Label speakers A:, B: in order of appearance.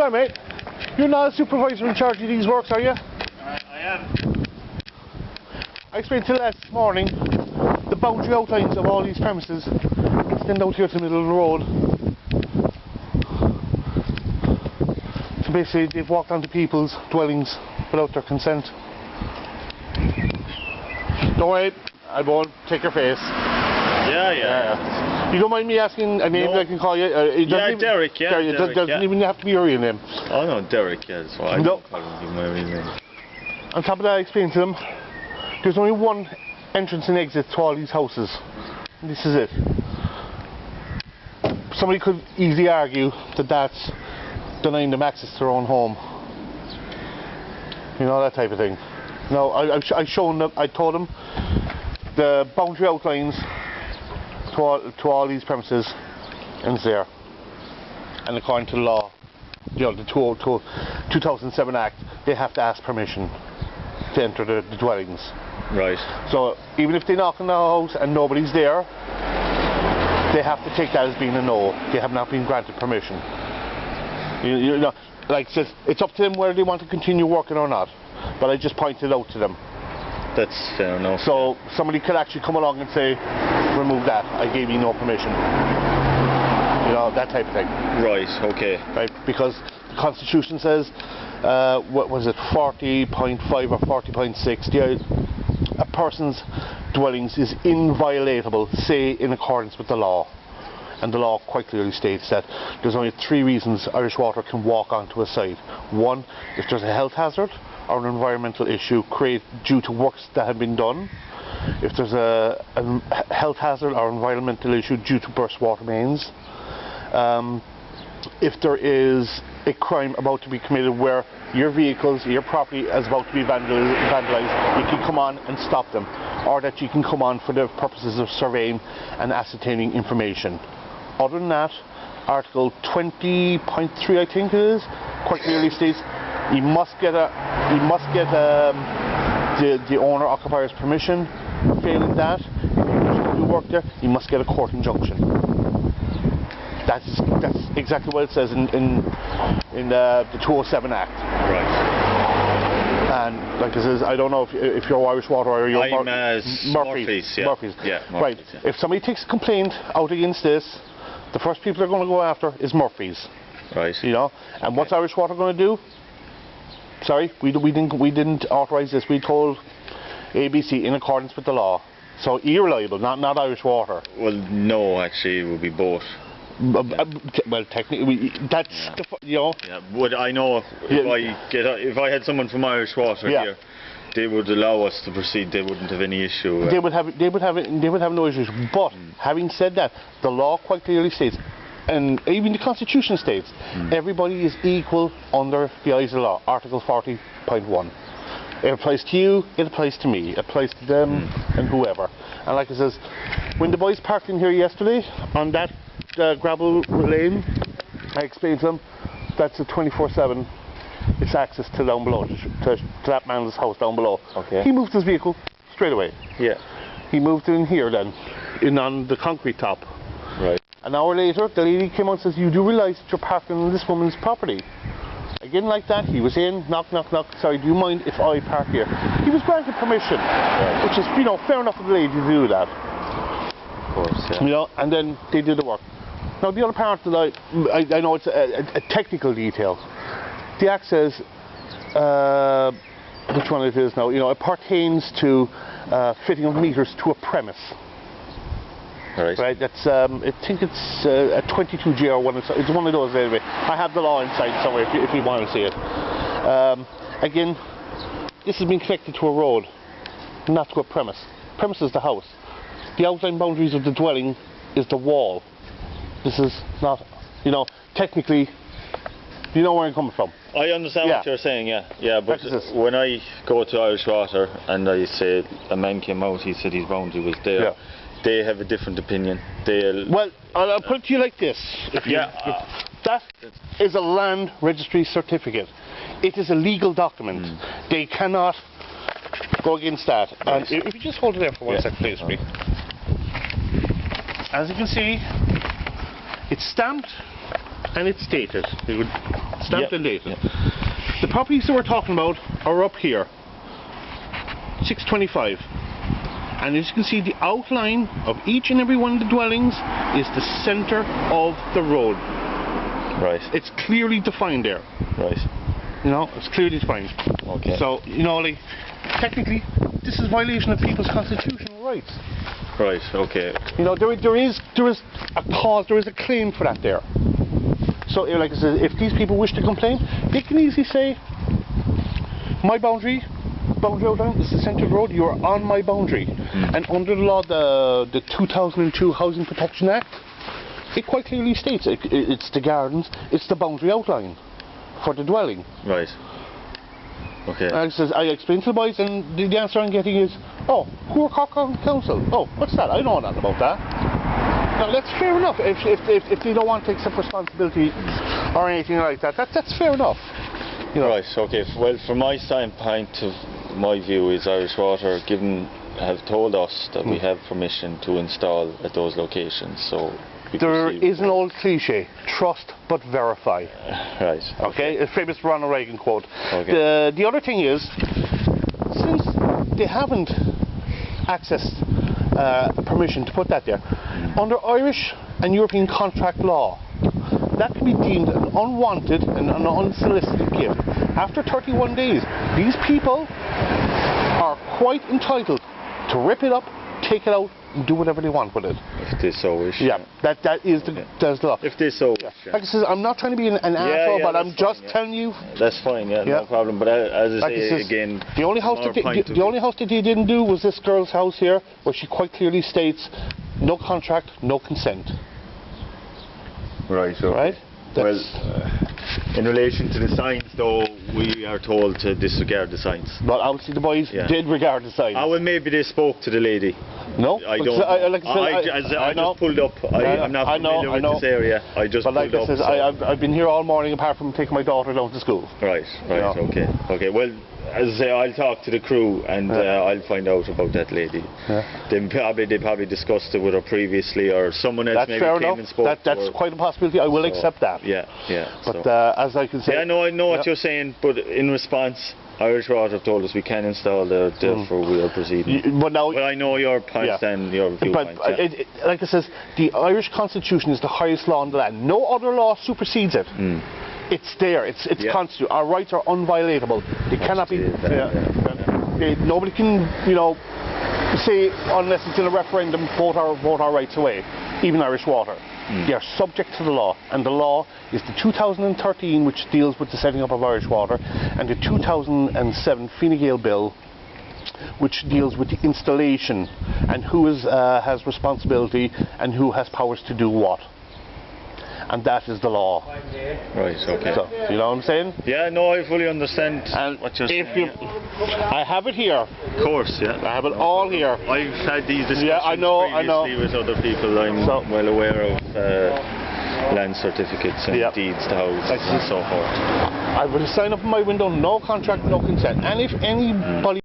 A: Sorry, mate. You're not a supervisor in charge of these works, are you?
B: I am.
A: I explained to you last morning the boundary outlines of all these premises extend out here to the middle of the road. So basically, they've walked onto people's dwellings without their consent. Don't worry, I won't take your face.
B: Yeah.
A: You don't mind me asking a name that I can call you?
B: Derek, yeah.
A: It doesn't even have to be your real name.
B: Oh no, Derek, yeah, that's why I don't call him my real name.
A: On top of that, I explained to them, there's only one entrance and exit to all these houses. And this is it. Somebody could easily argue that that's denying them access to their own home. You know, that type of thing. No, I told them the boundary outlines to all these premises ends there. And according to the law, you know, the 2007 Act, they have to ask permission to enter the dwellings.
B: Right.
A: So even if they knock on the house and nobody's there, they have to take that as being a no. They have not been granted permission. You know, like I said, it's up to them whether they want to continue working or not. But I just pointed out to them.
B: That's fair enough.
A: So somebody could actually come along and say, remove that, I gave you no permission. You know, that type of thing.
B: Right, okay.
A: Right, because the Constitution says, what was it, 40.5 or 40.6, a person's dwellings is inviolable, say in accordance with the law. And the law quite clearly states that there's only 3 reasons Irish Water can walk onto a site. 1, if there's a health hazard or an environmental issue created due to works that have been done. If there's a health hazard or environmental issue due to burst water mains. If there is a crime about to be committed where your vehicles, your property is about to be vandalized, you can come on and stop them. Or that you can come on for the purposes of surveying and ascertaining information. Other than that, Article 20.3 I think it is, quite clearly states you must get the owner occupier's permission. Failing that, if you work there, you must get a court injunction. That's exactly what it says in the 207 Act.
B: Right.
A: And like I says, I don't know if you're Irish Water or you're
B: Murphy's. Yeah.
A: Murphy's.
B: Yeah, Murphy's,
A: right.
B: Yeah.
A: If somebody takes a complaint out against this, the first people they're going to go after is Murphy's.
B: Right.
A: You know. And what's Irish Water going to do? Sorry, we didn't authorise this. We told ABC in accordance with the law. So you're liable, not Irish Water.
B: Well, no, actually, it would be both.
A: Well, technically, that's you know.
B: Yeah, but I know if I had someone from Irish Water here, they would allow us to proceed. They wouldn't have any issue.
A: They would have no issues. But having said that, the law quite clearly states, and even the Constitution states, everybody is equal under the eyes of the law. Article 40.1. It applies to you, it applies to me, it applies to them and whoever. And like I says, when the boys parked in here yesterday on that gravel lane, I explained to them that's a 24/7. It's access to down below, to that man's house down below.
B: Okay.
A: He moved his vehicle straight away.
B: Yeah.
A: He moved in here then, in on the concrete top.
B: Right.
A: An hour later, the lady came out and says, "You do realise that you're parking on this woman's property?" Again like that, he was in, knock, knock, knock, "Sorry, do you mind if I park here?" He was granted permission, which is, you know, fair enough for the lady to do that.
B: Of course, yeah.
A: You know, and then they did the work. Now the other part that I know it's a technical detail. The Act says, which one it is now, you know, it pertains to fitting of meters to a premise. Right, that's, I think it's a 22G or one, it's one of those anyway. I have the law inside somewhere if you want to see it. Again, this has been connected to a road, not to a premise. Premise is the house. The outline boundaries of the dwelling is the wall. This is not, you know, technically, you know where I'm coming from.
B: I understand what you're saying, yeah, but when I go to Irish Water and I say a man came out, he said his boundary was there, they have a different opinion.
A: Well, I'll put it to you like this. That is a land registry certificate. It is a legal document. They cannot go against that. And if you just hold it there for 1 second, please, please. As you can see, it's stamped and it's dated. You would stamped and dated. The properties that we're talking about are up here, 625. And as you can see, the outline of each and every one of the dwellings is the centre of the road.
B: Right.
A: It's clearly defined there.
B: Right.
A: You know, it's clearly defined.
B: Okay.
A: So, you know, like, technically, this is violation of people's constitutional rights.
B: Right, okay.
A: You know, there is a cause, there is a claim for that there. So, like I said, if these people wish to complain, they can easily say, my boundary outline is the centre of the road, you are on my boundary. And under the law, the 2002 Housing Protection Act, it quite clearly states it's the gardens, it's the boundary outline for the dwelling.
B: Right. Okay.
A: I explained to the boys, and the answer I'm getting is, oh, Poor Cork County Council. Oh, what's that? I know nothing about that. Now, that's fair enough. If they don't want to accept responsibility or anything like that, that's fair enough. You know.
B: Right, okay. Well, from my standpoint, my view is Irish Water have told us that we have permission to install at those locations. So
A: there is an old cliche: trust but verify.
B: Right.
A: Okay, a famous Ronald Reagan quote.
B: Okay.
A: The other thing is, since they haven't accessed permission to put that there, under Irish and European contract law, that can be deemed an unwanted and an unsolicited gift. After 31 days, these people are quite entitled to rip it up, take it out, and do whatever they want with it.
B: If they so wish.
A: Yeah, that is the law.
B: If they so wish.
A: Yeah. Like I said, I'm not trying to be an asshole, but I'm just telling you.
B: That's fine, no problem. But as I say again,
A: the only house that they didn't do was this girl's house here, where she quite clearly states, no contract, no consent.
B: Right. Okay.
A: Right.
B: Well, in relation to the signs, though, we are told to disregard the signs.
A: But obviously the boys did regard the signs.
B: Well, maybe they spoke to the lady.
A: No,
B: I don't. I just pulled up. I'm not familiar with this area. I just pulled up.
A: But I've been here all morning, apart from taking my daughter down to school.
B: Right. Okay. Well, as I say, I'll talk to the crew and I'll find out about that lady. Yeah. They probably discussed it with her previously, or someone else maybe came and spoke to her.
A: That's quite a possibility. I will accept that.
B: Yeah.
A: But as I can say,
B: I know what you're saying, but in response, Irish Water have told us we can install there, therefore we are proceeding. But I know your points and your viewpoints.
A: Like I says, the Irish Constitution is the highest law in the land. No other law supersedes it. It's there. It's constituted. Our rights are unviolatable. They cannot be. Nobody can, say unless it's in a referendum, vote our rights away. Even Irish Water. They are subject to the law, and the law is the 2013, which deals with the setting up of Irish Water, and the 2007 Fine Gael bill, which deals with the installation and who has responsibility and who has powers to do what. And that is the law.
B: Right, okay.
A: So, you know what I'm saying?
B: Yeah, no, I fully understand what you're saying.
A: I have it here.
B: Of course, yeah.
A: I have it all here.
B: I've had these discussions previously with other people. I'm well aware of land certificates and deeds to houses and so forth.
A: I will sign up in my window, no contract, no consent. And if anybody